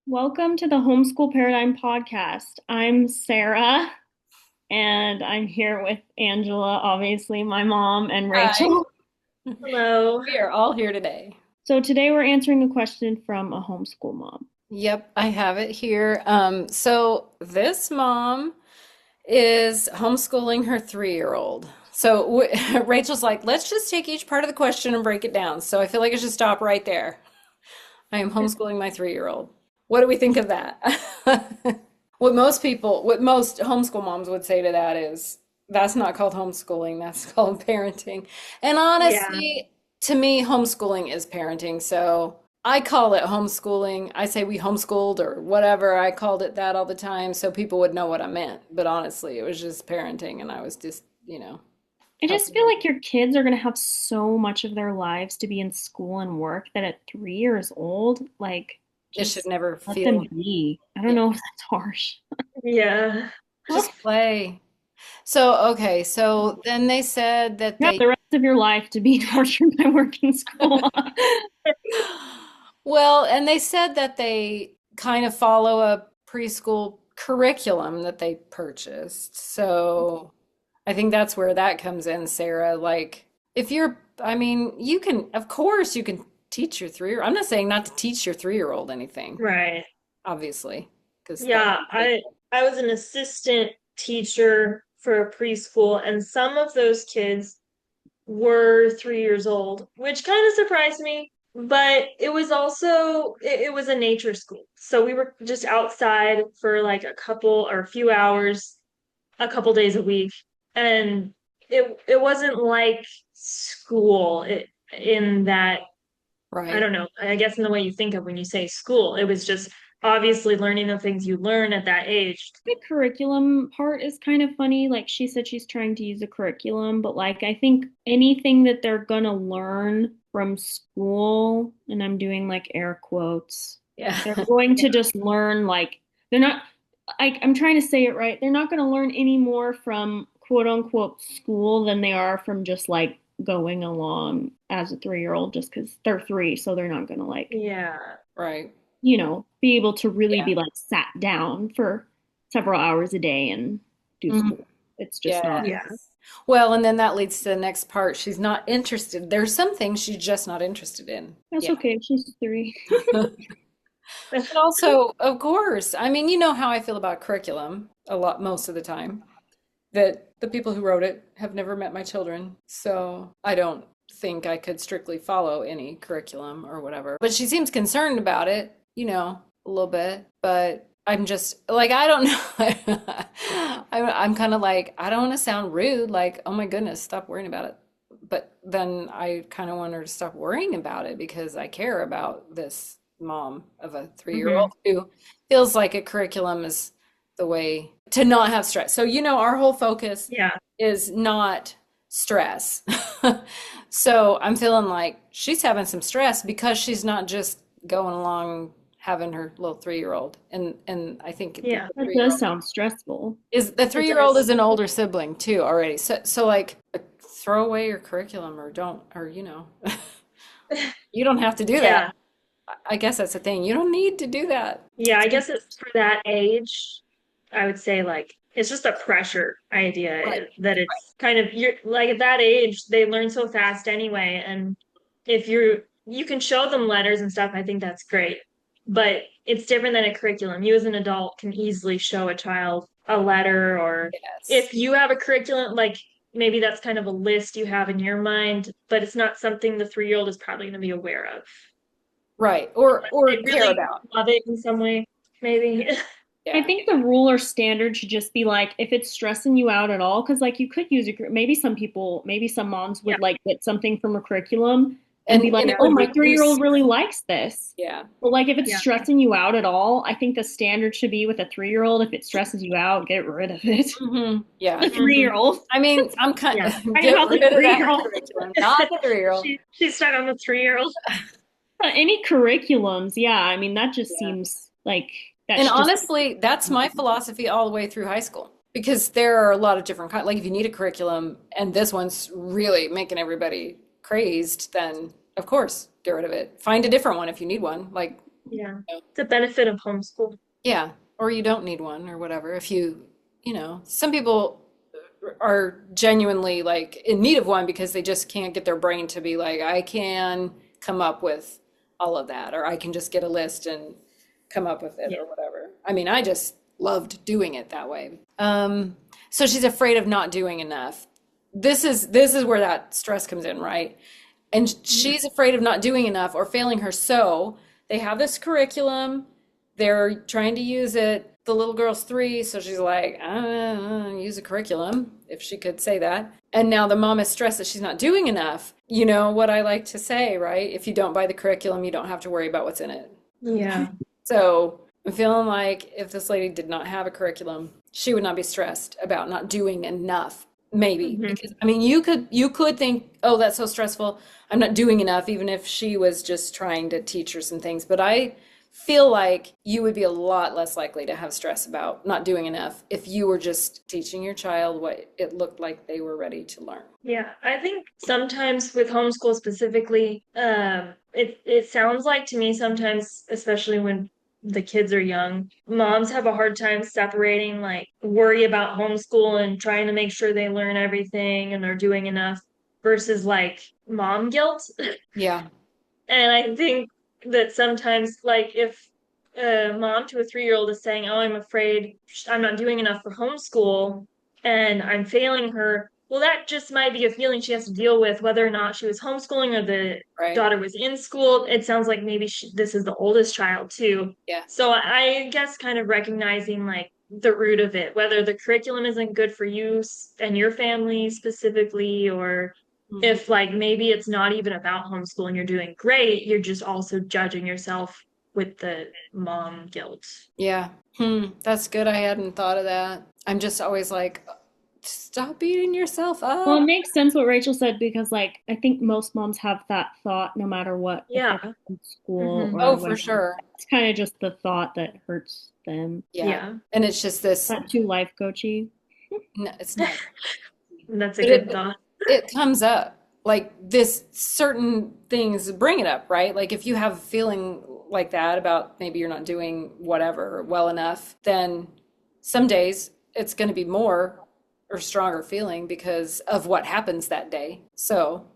Welcome to the Homeschool Paradigm Podcast. I'm Sarah, and I'm here with Angela, obviously, my mom, and Hi. Rachel. Hello. We are all here today. So today we're answering a question from a homeschool mom. Yep, I have it here. So this mom is homeschooling her 3-year-old. So Rachel's like, let's just take each part of the question and break it down. So I feel like I should stop right there. I am homeschooling my 3-year-old. What do we think of that? What most homeschool moms would say to that is, that's not called homeschooling, that's called parenting. And Yeah. honestly, to me, homeschooling is parenting. So I call it homeschooling. I say we homeschooled or whatever. I called it that all the time so people would know what I meant. But honestly, it was just parenting, and I was just, I just helping feel them. like your kids are going to have so much of their lives to be in school and work that at 3 years old, It should just never let them feel, be. I don't yeah, know if that's harsh. Yeah. just play. So, okay, so then they said that You have they the rest of your life to be tortured by work in school. Well, and they said that they kind of follow a preschool curriculum that they purchased. So I think that's where that comes in, Sarah. Like, if you're, I mean, you can, of course, you can teach your 3-year. I'm not saying not to teach your 3-year-old anything, Right. obviously, because that Yeah, would be, I was an assistant teacher for a preschool, and some of those kids were 3 years old, which kind of surprised me. But it was also it was a nature school. So we were just outside for like a couple or a few hours, a couple days a week. And it wasn't like school in that I right. don't know, I guess in the way you think of when you say school, it was just obviously learning the things you learn at that age. The curriculum part is kind of funny. Like she said, she's trying to use a curriculum, but I think anything that they're gonna learn from school, and I'm doing like air quotes, Yeah. they're going to just learn they're not. I'm trying to say it right. They're not gonna learn any more from quote unquote school than they are from just like going along as a 3 year old, just because they're three, so they're not gonna Yeah. Right. be able to really Yeah. be like sat down for several hours a day and do Mhm. school. It's just not. Yeah. Yes. Well, and then that leads to the next part. She's not interested. There's some things she's just not interested in. That's Yeah. okay. She's three. But also, of course, I mean, you know how I feel about curriculum a lot, most of the time, that the people who wrote it have never met my children. So I don't think I could strictly follow any curriculum or whatever. But she seems concerned about it, a little bit. But I'm just like, I don't know. I'm kind of like, I don't want to sound rude, like, oh my goodness, stop worrying about it. But then I kind of want her to stop worrying about it because I care about this mom of a 3-year-old Hmm. who feels like a curriculum is the way to not have stress. So, our whole focus Yeah. is not stress. So I'm feeling like she's having some stress because she's not just going along having her little 3-year-old. And I think the Yeah. That does 3-year-old sound stressful. is the It 3-year-old does. is an older sibling too already. So like throw away your curriculum or don't or you don't have to do that. Yeah. I guess that's the thing. You don't need to do that. Yeah, I guess it's for that age, I would say like it's just a pressure Right. idea that it's kind of you're like at that age they learn so fast anyway, and if you can show them letters and stuff, I think that's great. But it's different than a curriculum. You as an adult can easily show a child a letter, or Yes. if you have a curriculum, like maybe that's kind of a list you have in your mind, but it's not something the 3-year-old is probably going to be aware of. Right. Or They care really about. love it in some way, maybe. I Yeah. think the rule or standard should just be like if it's stressing you out at all, because you could use maybe some people, maybe some moms Yeah. would like get something from a curriculum and be like, And it oh, would my 3 year reduce. old really likes this. Yeah. But if it's Yeah. stressing you out at all, I think the standard should be with a 3 year old. If it stresses you out, get rid of it. Yeah. The 3 year Mhm. old. I mean, I'm kind Yeah. Talking get about the rid of that 3 year old. curriculum, not the 3-year-old. She's stuck on the 3-year-old. Any curriculums, yeah. I mean, that just Yeah. seems like that And should just. honestly, that's my philosophy all the way through high school because there are a lot of different kinds. Like if you need a curriculum and this one's really making everybody crazed, then of course, get rid of it. Find a different one if you need one. Like Yeah. The benefit of homeschool. Yeah, or you don't need one or whatever. If some people are genuinely like in need of one because they just can't get their brain to be like, I can come up with all of that, or I can just get a list and come up with it Yeah. or whatever. I mean, I just loved doing it that way. So she's afraid of not doing enough. This is where that stress comes in, right? And Yeah. she's afraid of not doing enough or failing her. So they have this curriculum, they're trying to use it. The little girl's 3, so she's like, I don't know, use a curriculum, if she could say that. And now the mom is stressed that she's not doing enough. You know what I like to say, right? If you don't buy the curriculum, you don't have to worry about what's in it. Yeah. So I'm feeling like if this lady did not have a curriculum, she would not be stressed about not doing enough. Maybe Hmm. because I mean you could think, oh, that's so stressful. I'm not doing enough, even if she was just trying to teach her some things. But I feel like you would be a lot less likely to have stress about not doing enough if you were just teaching your child what it looked like they were ready to learn. Yeah. I think sometimes with homeschool specifically, it sounds like to me sometimes, especially when the kids are young, moms have a hard time separating like worry about homeschool and trying to make sure they learn everything and are doing enough versus like mom guilt. Yeah. And I think that sometimes, like, if a mom to a 3-year-old is saying, "Oh, I'm afraid I'm not doing enough for homeschool and I'm failing her," well, that just might be a feeling she has to deal with, whether or not she was homeschooling or the Right. daughter was in school. It sounds like maybe this is the oldest child, too. Yeah. So I guess kind of recognizing, like, the root of it, whether the curriculum isn't good for you and your family specifically, or Mhm. if like maybe it's not even about homeschooling, you're doing great, you're just also judging yourself with the mom guilt. Yeah. That's good. I hadn't thought of that. I'm just always like, stop beating yourself Well, it up. makes sense what Rachel said because, like, I think most moms have that thought no matter what, if they're Yeah. in school Hmm. or Oh, for whatever. sure. It's kind of just the thought that hurts them. Yeah. Yeah. And it's just this, Not too life coachy. no, it's not, That's a but good it thought. it comes up. Like this certain things bring it up, right? Like if you have a feeling like that about maybe you're not doing whatever well enough, then some days it's going to be more or stronger feeling because of what happens that day. So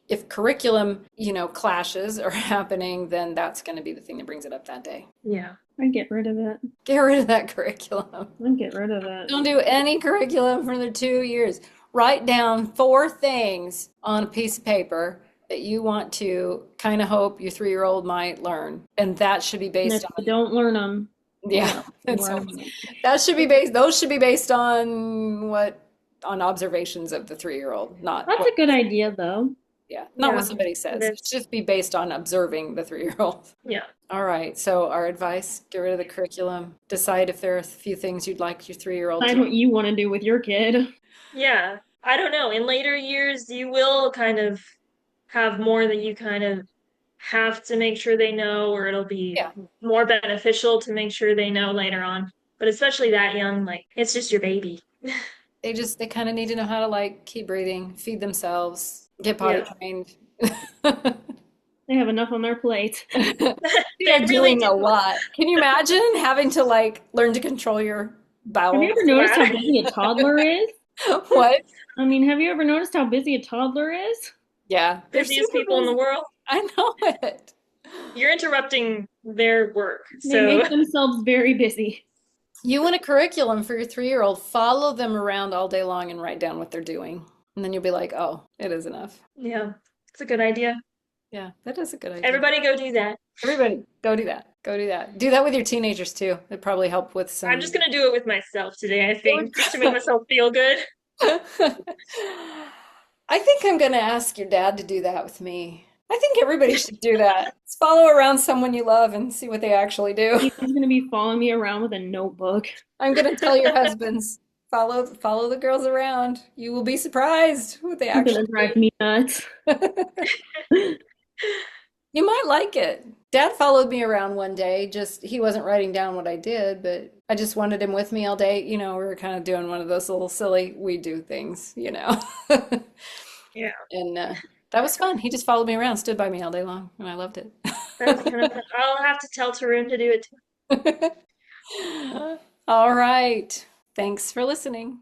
if curriculum, clashes are happening, then that's going to be the thing that brings it up that day. Yeah. I'd get rid of it. Get rid of that curriculum. I'd get rid of it. Don't do any curriculum for the 2 years. Write down 4 things on a piece of paper that you want to kind of hope your 3-year-old might learn. And that should be And based if on, you don't learn them, yeah, don't that's learn so, 'em. that should be based, those should be based on on observations of the 3-year-old, not That's what, a good idea, though. yeah, not what Yeah. somebody It says. It is. should just be based on observing the 3-year-old. Yeah. All right. So our advice, get rid of the curriculum, decide if there are a few things you'd like your 3-year-old Decide to. what you want to do with your kid. Yeah. I don't know. In later years, you will kind of have more that you kind of have to make sure they know, or it'll be Yeah. more beneficial to make sure they know later on. But especially that young, like, it's just your baby. They kind of need to know how to like keep breathing, feed themselves, get potty Yeah. trained. They have enough on their plate. They are They really doing do. a lot. Can you imagine having to like learn to control your Have you bowels? ever noticed how Yeah. busy a toddler is? What? I mean, have you ever noticed how busy a toddler is? Yeah, they're Busiest super people in the busy. world. I know it. You're interrupting their work. They So, make themselves very busy. You want a curriculum for your 3-year-old, follow them around all day long and write down what they're doing. And then you'll be like, oh, it is enough. yeah, it's a good idea. Yeah, that is a good idea. Everybody go do that. Everybody, go do that. Go do that. Do that with your teenagers too. It'd probably help with I'm some. just gonna do it with myself today, I think, just to make myself feel good. I think I'm going to ask your dad to do that with me. I think everybody should do that. Just follow around someone you love and see what they actually do. He's gonna be following me around with a notebook. I'm going to tell your husbands, follow the girls around. You will be surprised what they He's gonna actually drive me nuts. do. You might like it. Dad followed me around one day. Just he wasn't writing down what I did, but I just wanted him with me all day. We were kind of doing one of those little silly we do things. Yeah. And that was fun. He just followed me around, stood by me all day long, and I loved it. That's kind of fun. I'll have to tell Tarun to do it too. All right. Thanks for listening.